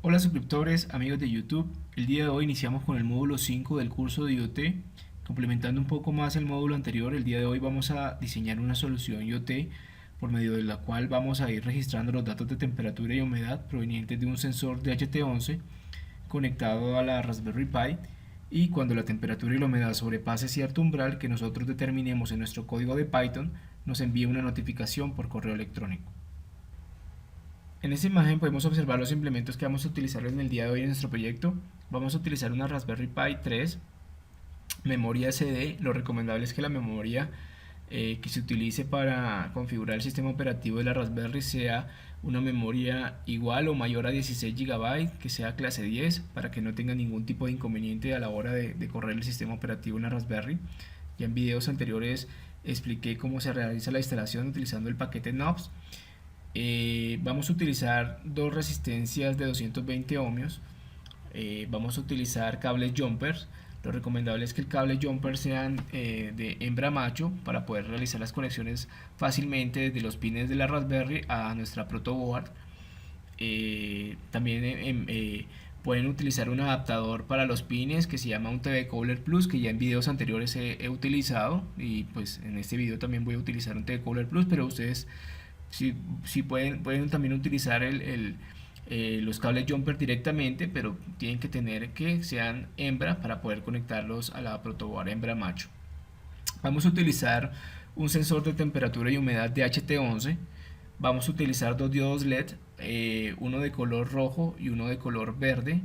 Hola suscriptores, amigos de YouTube. El día de hoy iniciamos con el módulo 5 del curso de IoT. Complementando un poco más el módulo anterior, el día de hoy vamos a diseñar una solución IoT por medio de la cual vamos a ir registrando los datos de temperatura y humedad provenientes de un sensor DHT11 conectado a la Raspberry Pi, y cuando la temperatura y la humedad sobrepase cierto umbral que nosotros determinemos en nuestro código de Python, nos envía una notificación por correo electrónico. En esta imagen podemos observar los implementos que vamos a utilizar en el día de hoy en nuestro proyecto. Vamos a utilizar una Raspberry Pi 3, memoria SD. Lo recomendable es que la memoria que se utilice para configurar el sistema operativo de la Raspberry sea una memoria igual o mayor a 16 GB, que sea clase 10, para que no tenga ningún tipo de inconveniente a la hora de correr el sistema operativo en la Raspberry. Ya en videos anteriores expliqué cómo se realiza la instalación utilizando el paquete knobs. Vamos a utilizar dos resistencias de 220 ohmios. Vamos a utilizar cables jumpers. Lo recomendable es que el cable jumper sean de hembra macho para poder realizar las conexiones fácilmente desde los pines de la Raspberry a nuestra protoboard. También pueden utilizar un adaptador para los pines que se llama un TV Coupler Plus, que ya en videos anteriores he utilizado, y pues en este video también voy a utilizar un TV Coupler Plus, pero ustedes si pueden también utilizar los cables jumper directamente, pero tienen que tener que sean hembra para poder conectarlos a la protoboard hembra macho. Vamos a utilizar un sensor de temperatura y humedad de HT11. Vamos a utilizar dos diodos LED, uno de color rojo y uno de color verde.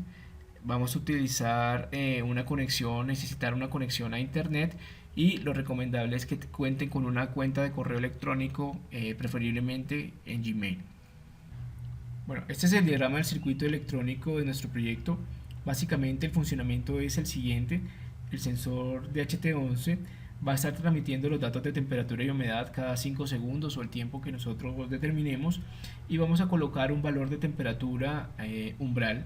Vamos a utilizar necesitar una conexión a internet, y lo recomendable es que cuenten con una cuenta de correo electrónico, preferiblemente en Gmail. Bueno, este es el diagrama del circuito electrónico de nuestro proyecto. Básicamente el funcionamiento es el siguiente: el sensor DHT11 va a estar transmitiendo los datos de temperatura y humedad cada 5 segundos o el tiempo que nosotros determinemos, y vamos a colocar un valor de temperatura umbral.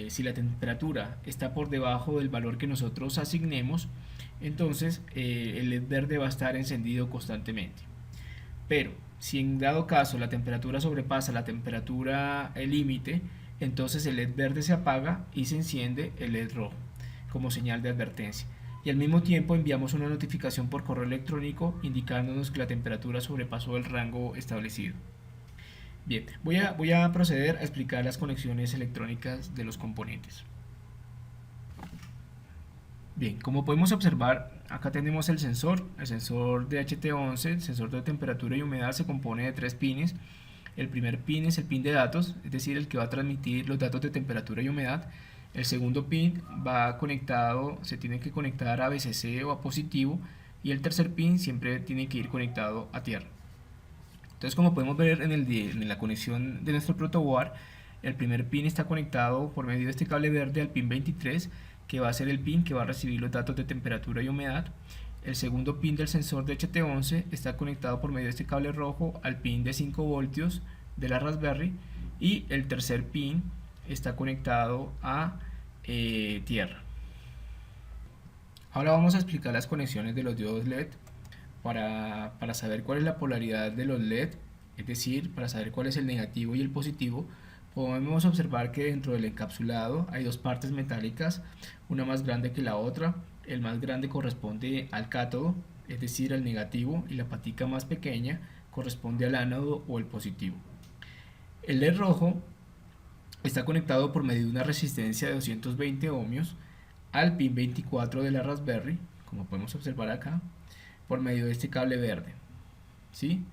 Si la temperatura está por debajo del valor que nosotros asignemos, entonces el LED verde va a estar encendido constantemente. Pero si en dado caso la temperatura sobrepasa la temperatura límite, entonces el LED verde se apaga y se enciende el LED rojo como señal de advertencia. Y al mismo tiempo enviamos una notificación por correo electrónico indicándonos que la temperatura sobrepasó el rango establecido. Bien, voy a proceder a explicar las conexiones electrónicas de los componentes. Bien, como podemos observar, acá tenemos el sensor de HT11. El sensor de temperatura y humedad se compone de tres pines. El primer pin es el pin de datos, es decir, el que va a transmitir los datos de temperatura y humedad. El segundo pin se tiene que conectar a VCC o a positivo, y el tercer pin siempre tiene que ir conectado a tierra. Entonces, como podemos ver en la conexión de nuestro protoboard, el primer pin está conectado por medio de este cable verde al pin 23, que va a ser el pin que va a recibir los datos de temperatura y humedad. El segundo pin del sensor de HT11 está conectado por medio de este cable rojo al pin de 5 voltios de la Raspberry, y el tercer pin está conectado a tierra. Ahora vamos a explicar las conexiones de los diodos LED. Para saber cuál es la polaridad de los LED, es decir, para saber cuál es el negativo y el positivo, podemos observar que dentro del encapsulado hay dos partes metálicas, una más grande que la otra. El más grande corresponde al cátodo, es decir, al negativo, y la patica más pequeña corresponde al ánodo o el positivo. El LED rojo está conectado por medio de una resistencia de 220 ohmios al pin 24 de la Raspberry, como podemos observar acá, por medio de este cable verde, ¿sí?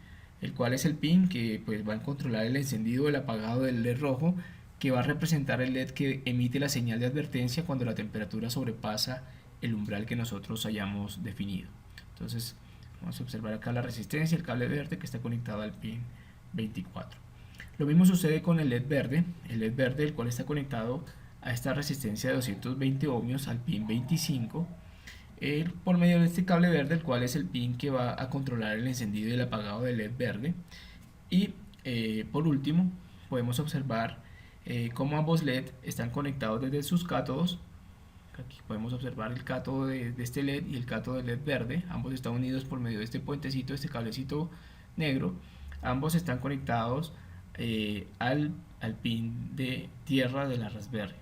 El cual es el pin que pues va a controlar el encendido o el apagado del LED rojo, que va a representar el LED que emite la señal de advertencia cuando la temperatura sobrepasa el umbral que nosotros hayamos definido. Entonces vamos a observar acá la resistencia, el cable verde que está conectado al pin 24. Lo mismo sucede con el LED verde, el cual está conectado a esta resistencia de 220 ohmios al pin 25, por medio de este cable verde, el cual es el pin que va a controlar el encendido y el apagado del LED verde. Y por último, podemos observar cómo ambos LED están conectados desde sus cátodos. Aquí podemos observar el cátodo de este LED y el cátodo del LED verde. Ambos están unidos por medio de este puentecito, este cablecito negro. Ambos están conectados al pin de tierra de la Raspberry.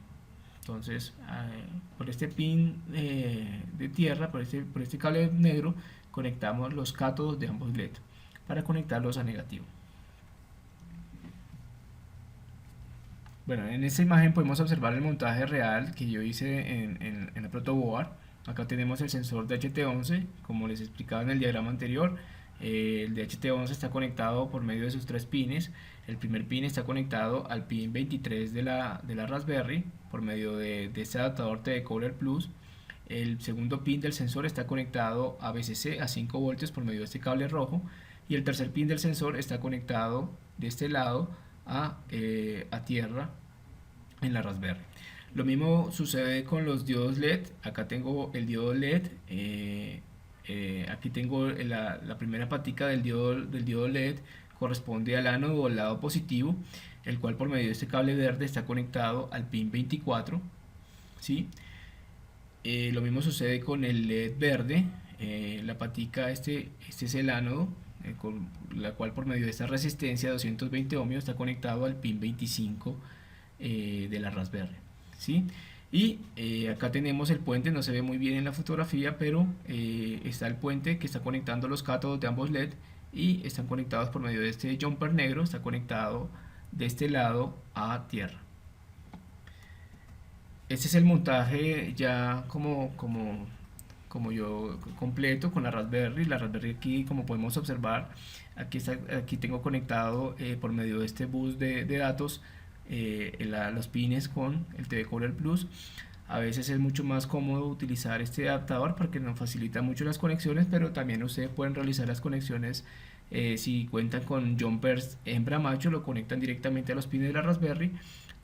Entonces, por este pin de tierra, por este cable negro, conectamos los cátodos de ambos LED para conectarlos a negativo. Bueno, en esta imagen podemos observar el montaje real que yo hice en la protoboard. Acá tenemos el sensor de DHT11, como les explicaba en el diagrama anterior. El DHT11 está conectado por medio de sus tres pines. El primer pin está conectado al pin 23 de la Raspberry por medio de este adaptador TD-Coupler Plus. El segundo pin del sensor está conectado a VCC a 5 voltios por medio de este cable rojo. Y el tercer pin del sensor está conectado de este lado a tierra en la Raspberry. Lo mismo sucede con los diodos LED. Acá tengo el diodo LED. Aquí tengo la primera patica del diodo LED, corresponde al ánodo o al lado positivo, el cual por medio de este cable verde está conectado al pin 24. ¿Sí? Lo mismo sucede con el LED verde. La patica, este es el ánodo, con la cual por medio de esta resistencia de 220 ohmios está conectado al pin 25 de la Raspberry. ¿Sí? Y acá tenemos el puente, no se ve muy bien en la fotografía, pero está el puente que está conectando los cátodos de ambos LED y están conectados por medio de este jumper negro, está conectado de este lado a tierra. Este es el montaje ya como yo completo con la Raspberry. La Raspberry aquí, como podemos observar, aquí tengo conectado por medio de este bus de datos los pines con el TD-Coupler Plus. A veces es mucho más cómodo utilizar este adaptador porque nos facilita mucho las conexiones, pero también ustedes pueden realizar las conexiones si cuentan con jumpers hembra macho, lo conectan directamente a los pines de la Raspberry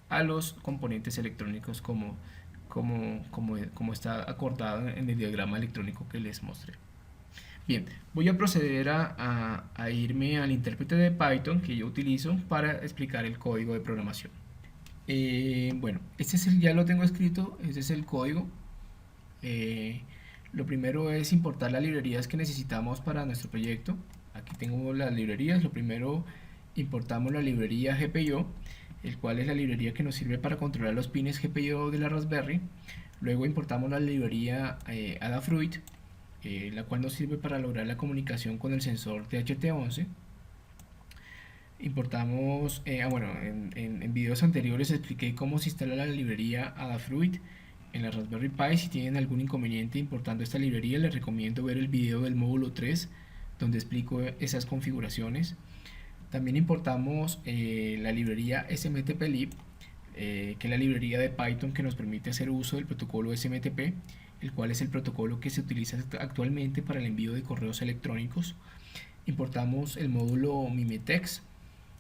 a los componentes electrónicos como está acordado en el diagrama electrónico que les mostré. Bien, voy a proceder a irme al intérprete de Python que yo utilizo para explicar el código de programación. Bueno, ya lo tengo escrito, este es el código. Lo primero es importar las librerías que necesitamos para nuestro proyecto. Aquí tengo las librerías. Lo primero, importamos la librería GPIO, el cual es la librería que nos sirve para controlar los pines GPIO de la Raspberry. Luego importamos la librería Adafruit, la cual nos sirve para lograr la comunicación con el sensor DHT11. Importamos, bueno, en videos anteriores expliqué cómo se instala la librería Adafruit en la Raspberry Pi. Si tienen algún inconveniente importando esta librería, les recomiendo ver el video del módulo 3 donde explico esas configuraciones. También importamos la librería SMTPlib, que es la librería de Python que nos permite hacer uso del protocolo SMTP, el cual es el protocolo que se utiliza actualmente para el envío de correos electrónicos. Importamos el módulo Mimetex,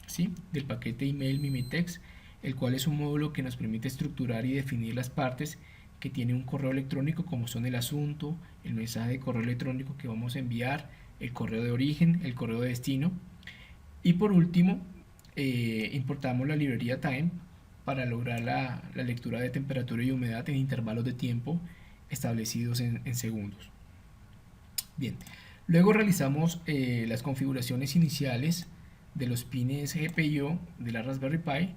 ¿sí?, del paquete email Mimetex, el cual es un módulo que nos permite estructurar y definir las partes que tiene un correo electrónico, como son el asunto, el mensaje de correo electrónico que vamos a enviar, el correo de origen, el correo de destino. Y por último, importamos la librería Time para lograr la lectura de temperatura y humedad en intervalos de tiempo establecidos en segundos. Bien, luego realizamos las configuraciones iniciales de los pines GPIO de la Raspberry Pi,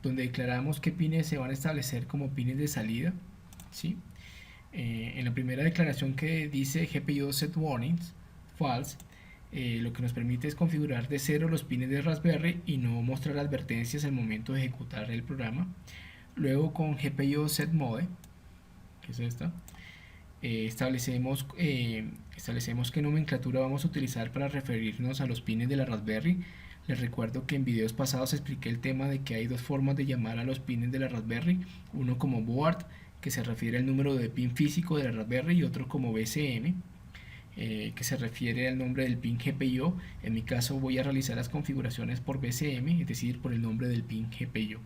donde declaramos qué pines se van a establecer como pines de salida, ¿sí? En la primera declaración que dice GPIO set warnings false, lo que nos permite es configurar de cero los pines de Raspberry y no mostrar advertencias al momento de ejecutar el programa. Luego con GPIO set mode, que es esta, establecemos qué nomenclatura vamos a utilizar para referirnos a los pines de la Raspberry. Les recuerdo que en videos pasados expliqué el tema de que hay dos formas de llamar a los pines de la Raspberry, uno como board, que se refiere al número de pin físico de la Raspberry, y otro como BCM, que se refiere al nombre del pin GPIO. En mi caso voy a realizar las configuraciones por BCM, es decir, por el nombre del pin GPIO.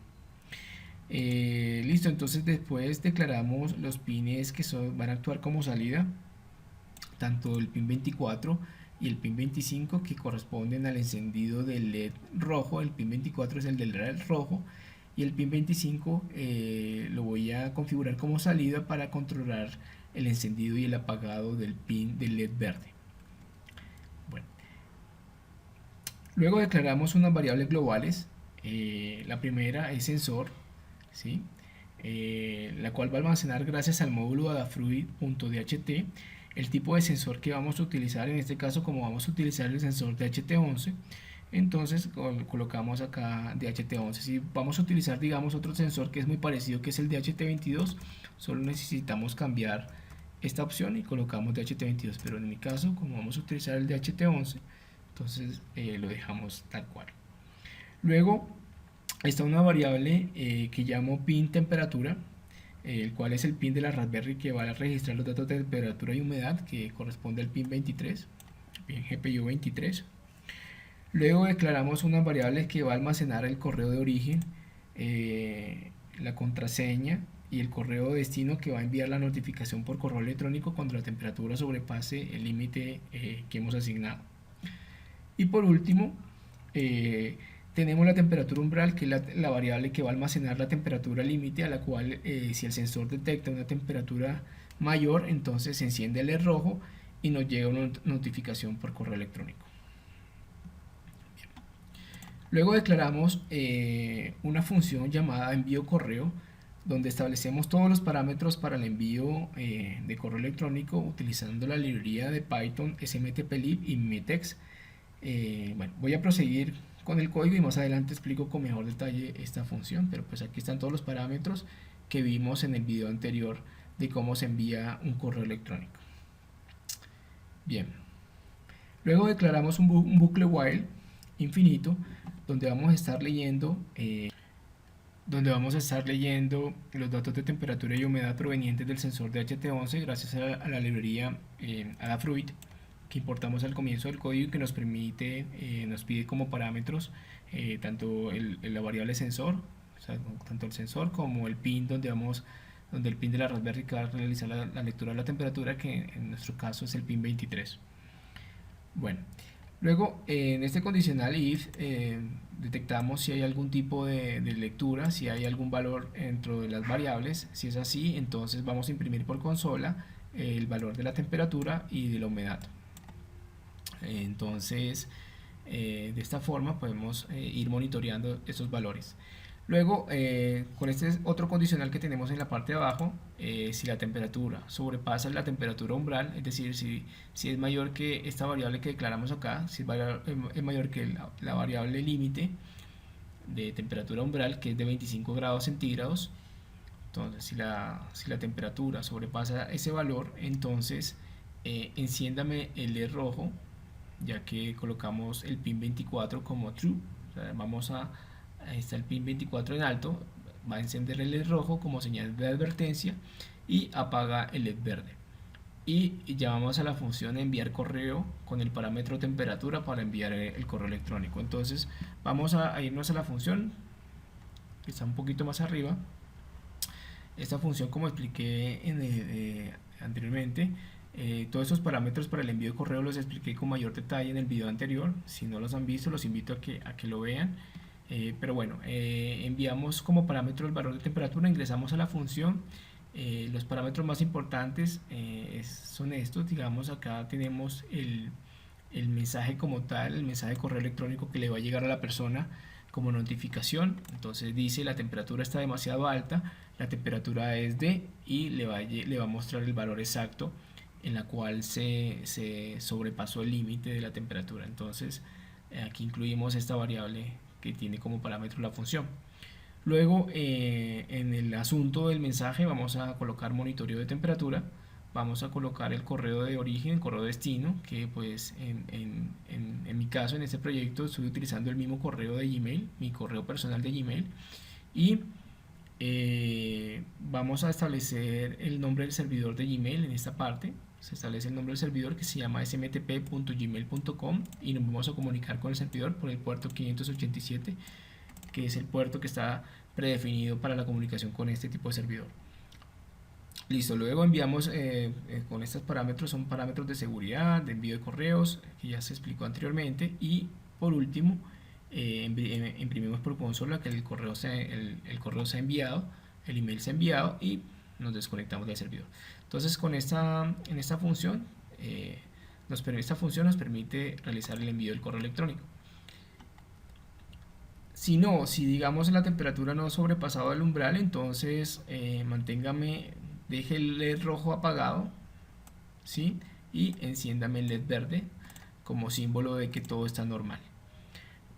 Listo, entonces después declaramos los pines que van a actuar como salida, tanto el pin 24 y el pin 25, que corresponden al encendido del LED rojo. El pin 24 es el del LED rojo y el pin 25 lo voy a configurar como salida para controlar el encendido y el apagado del pin del LED verde. Bueno, luego declaramos unas variables globales La primera es sensor, ¿sí? La cual va a almacenar gracias al módulo Adafruit.dht el tipo de sensor que vamos a utilizar. En este caso, como vamos a utilizar el sensor DHT11, entonces colocamos acá DHT11. Si vamos a utilizar, digamos, otro sensor que es muy parecido, que es el DHT22, solo necesitamos cambiar esta opción y colocamos DHT22, pero en mi caso, como vamos a utilizar el DHT11, entonces lo dejamos tal cual. Luego está una variable que llamo pin temperatura, el cual es el pin de la Raspberry que va a registrar los datos de temperatura y humedad, que corresponde al pin 23, pin GPIO 23. Luego declaramos una variable que va a almacenar el correo de origen, la contraseña y el correo de destino, que va a enviar la notificación por correo electrónico cuando la temperatura sobrepase el límite que hemos asignado. Y por último, tenemos la temperatura umbral, que es la variable que va a almacenar la temperatura límite, a la cual si el sensor detecta una temperatura mayor, entonces se enciende el LED rojo y nos llega una notificación por correo electrónico. Bien. Luego declaramos una función llamada envío correo, donde establecemos todos los parámetros para el envío de correo electrónico utilizando la librería de Python smtplib y metex. Bueno, voy a proseguir con el código y más adelante explico con mejor detalle esta función, pero pues aquí están todos los parámetros que vimos en el video anterior de cómo se envía un correo electrónico. Bien, luego declaramos un bucle while infinito, donde vamos a estar leyendo los datos de temperatura y humedad provenientes del sensor DHT11 gracias a la librería Adafruit, que importamos al comienzo del código y que nos permite, nos pide como parámetros tanto la variable sensor, o sea, tanto el sensor como el pin donde el pin de la Raspberry que va a realizar la lectura de la temperatura, que en nuestro caso es el pin 23. Bueno, luego en este condicional if detectamos si hay algún tipo de lectura, si hay algún valor dentro de las variables. Si es así, entonces vamos a imprimir por consola el valor de la temperatura y de la humedad. Entonces de esta forma podemos ir monitoreando esos valores. Luego con este otro condicional que tenemos en la parte de abajo, si la temperatura sobrepasa la temperatura umbral, es decir, si es mayor que esta variable que declaramos acá, si es mayor que la variable límite de temperatura umbral, que es de 25 grados centígrados, entonces si la temperatura sobrepasa ese valor, entonces enciéndame el LED rojo, ya que colocamos el pin 24 como true. O sea, ahí está el pin 24 en alto, va a encender el LED rojo como señal de advertencia y apaga el LED verde. Y llamamos a la función enviar correo con el parámetro temperatura para enviar el correo electrónico. Entonces vamos a irnos a la función que está un poquito más arriba. Esta función, como expliqué anteriormente, todos estos parámetros para el envío de correo los expliqué con mayor detalle en el video anterior. Si no los han visto, los invito a que lo vean. Pero bueno, enviamos como parámetro el valor de temperatura, ingresamos a la función. Los parámetros más importantes son estos. Digamos, acá tenemos el mensaje como tal, el mensaje de correo electrónico que le va a llegar a la persona como notificación. Entonces dice: la temperatura está demasiado alta, la temperatura es de, y le va a mostrar el valor exacto en la cual se sobrepasó el límite de la temperatura. Entonces aquí incluimos esta variable que tiene como parámetro la función. Luego en el asunto del mensaje vamos a colocar monitoreo de temperatura, vamos a colocar el correo de origen, el correo de destino, que pues en mi caso, en este proyecto, estoy utilizando el mismo correo de Gmail, mi correo personal de Gmail, y vamos a establecer el nombre del servidor de Gmail. En esta parte se establece el nombre del servidor, que se llama smtp.gmail.com, y nos vamos a comunicar con el servidor por el puerto 587, que es el puerto que está predefinido para la comunicación con este tipo de servidor. Listo, luego enviamos con estos parámetros, son parámetros de seguridad, de envío de correos, que ya se explicó anteriormente, y por último imprimimos por consola que el correo se ha enviado, el email se ha enviado, y nos desconectamos del servidor. Entonces esta función nos permite realizar el envío del correo electrónico. Si no, si digamos la temperatura no ha sobrepasado el umbral, entonces deje el LED rojo apagado, ¿sí? Y enciéndame el LED verde como símbolo de que todo está normal.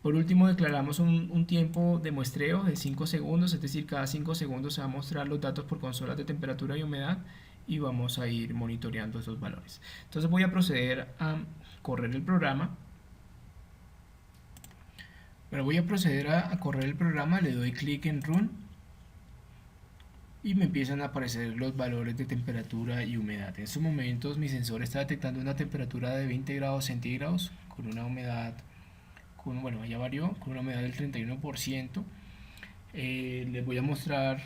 Por último, declaramos un tiempo de muestreo de 5 segundos, es decir, cada 5 segundos se va a mostrar los datos por consolas de temperatura y humedad y vamos a ir monitoreando esos valores. Entonces voy a proceder a correr el programa. Bueno, voy a proceder a correr el programa, le doy clic en Run y me empiezan a aparecer los valores de temperatura y humedad. En estos momentos mi sensor está detectando una temperatura de 20 grados centígrados con una humedad, bueno, ya varió, con una humedad del 31%. Les voy a mostrar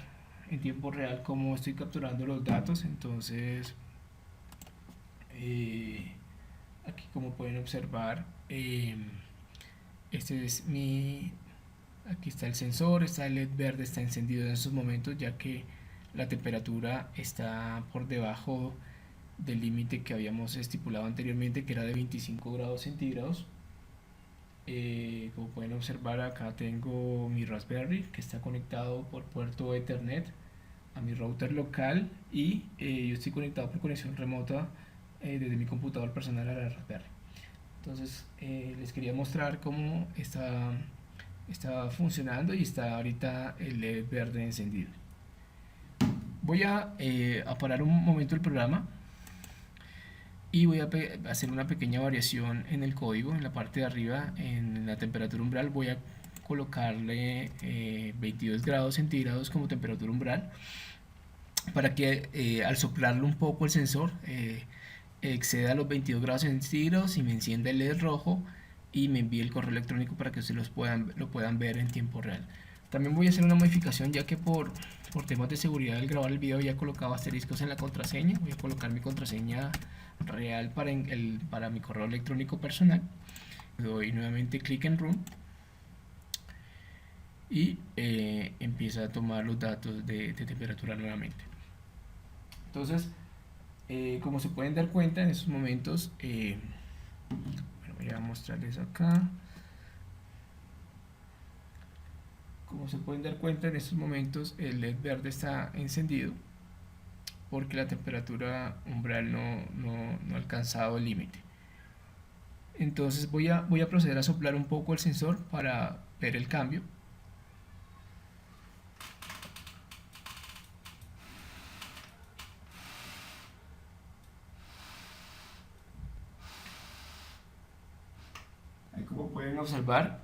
en tiempo real cómo estoy capturando los datos. Entonces, aquí como pueden observar, este es aquí está el sensor, está el LED verde, está encendido en estos momentos ya que la temperatura está por debajo del límite que habíamos estipulado anteriormente, que era de 25 grados centígrados. Como pueden observar, acá tengo mi Raspberry que está conectado por puerto Ethernet a mi router local y yo estoy conectado por conexión remota desde mi computador personal a la Raspberry. Entonces les quería mostrar cómo está funcionando y está ahorita el LED verde encendido. Voy a parar un momento el programa y voy a hacer una pequeña variación en el código. En la parte de arriba, en la temperatura umbral, voy a colocarle 22 grados centígrados como temperatura umbral para que al soplarle un poco el sensor exceda los 22 grados centígrados y me encienda el LED rojo y me envíe el correo electrónico para que ustedes lo puedan ver en tiempo real. También voy a hacer una modificación ya que por temas de seguridad al grabar el video ya he colocado asteriscos en la contraseña. Voy a colocar mi contraseña real para mi correo electrónico personal. Doy nuevamente clic en Run y empieza a tomar los datos de temperatura nuevamente. Entonces, como se pueden dar cuenta en estos momentos, bueno, voy a mostrarles acá. Como se pueden dar cuenta en estos momentos el LED verde está encendido porque la temperatura umbral no ha alcanzado el límite. Entonces voy a proceder a soplar un poco el sensor para ver el cambio. Ahí, como pueden observar,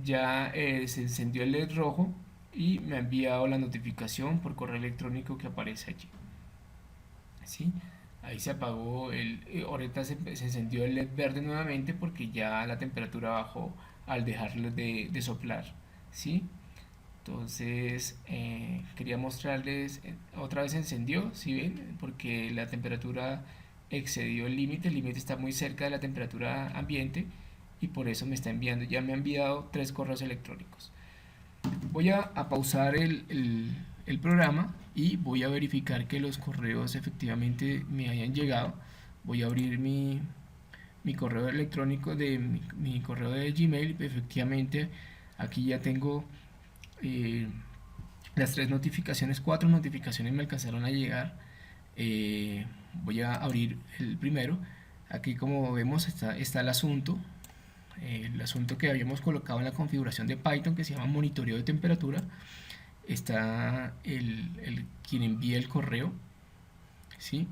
ya se encendió el LED rojo y me ha enviado la notificación por correo electrónico que aparece allí. ¿Sí? Ahí se apagó ahorita se encendió el LED verde nuevamente porque ya la temperatura bajó al dejarlo de soplar. ¿Sí? Entonces quería mostrarles, otra vez se encendió, ¿sí ven? Porque la temperatura excedió el límite está muy cerca de la temperatura ambiente y por eso me está enviando, ya me ha enviado 3 correos electrónicos. Voy a pausar el programa y voy a verificar que los correos efectivamente me hayan llegado. Voy a abrir mi correo electrónico de mi correo de Gmail. Efectivamente aquí ya tengo las 3 notificaciones, 4 notificaciones me alcanzaron a llegar. Voy a abrir el primero. Aquí, como vemos, está el asunto que habíamos colocado en la configuración de Python, que se llama monitoreo de temperatura. Está quien envía el correo, ¿sí?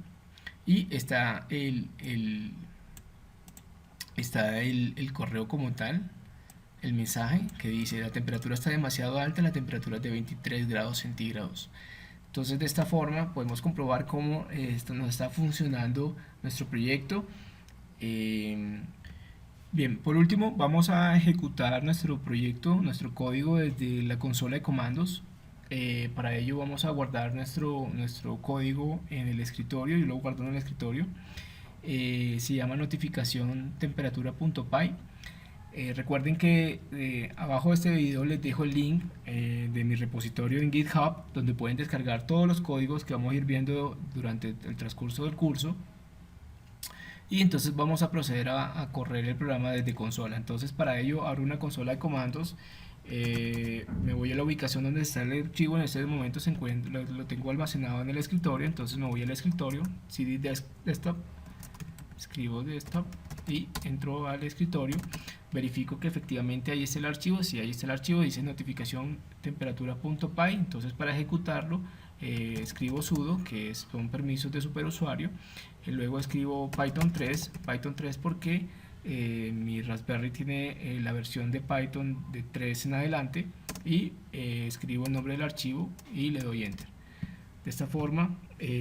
Y está el correo como tal, el mensaje que dice: la temperatura está demasiado alta, la temperatura es de 23 grados centígrados. Entonces, de esta forma podemos comprobar cómo esto nos está funcionando nuestro proyecto. Bien, por último vamos a ejecutar nuestro proyecto, nuestro código desde la consola de comandos. Para ello vamos a guardar nuestro código en el escritorio. Yo lo guardo en el escritorio. Se llama notificación temperatura.py. Recuerden que abajo de este video les dejo el link de mi repositorio en GitHub, donde pueden descargar todos los códigos que vamos a ir viendo durante el transcurso del curso. Y entonces vamos a proceder a correr el programa desde consola. Entonces, para ello abro una consola de comandos. Me voy a la ubicación donde está el archivo. En este momento se encuentra, lo tengo almacenado en el escritorio, entonces me voy al escritorio, cd desktop, escribo desktop y entro al escritorio, verifico que efectivamente ahí está el archivo. Si ahí está el archivo, dice notificación temperatura.py. Entonces para ejecutarlo escribo sudo, que son permisos de superusuario, y luego escribo Python 3 porque mi Raspberry tiene la versión de Python de 3 en adelante, y escribo el nombre del archivo y le doy enter. De esta forma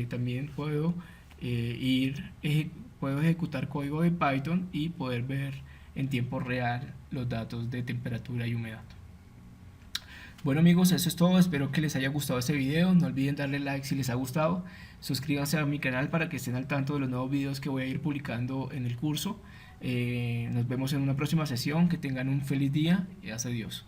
también puedo ejecutar código de Python y poder ver en tiempo real los datos de temperatura y humedad. Bueno amigos, eso es todo. Espero que les haya gustado este video. No olviden darle like si les ha gustado. Suscríbanse a mi canal para que estén al tanto de los nuevos videos que voy a ir publicando en el curso. Nos vemos en una próxima sesión. Que tengan un feliz día y adiós.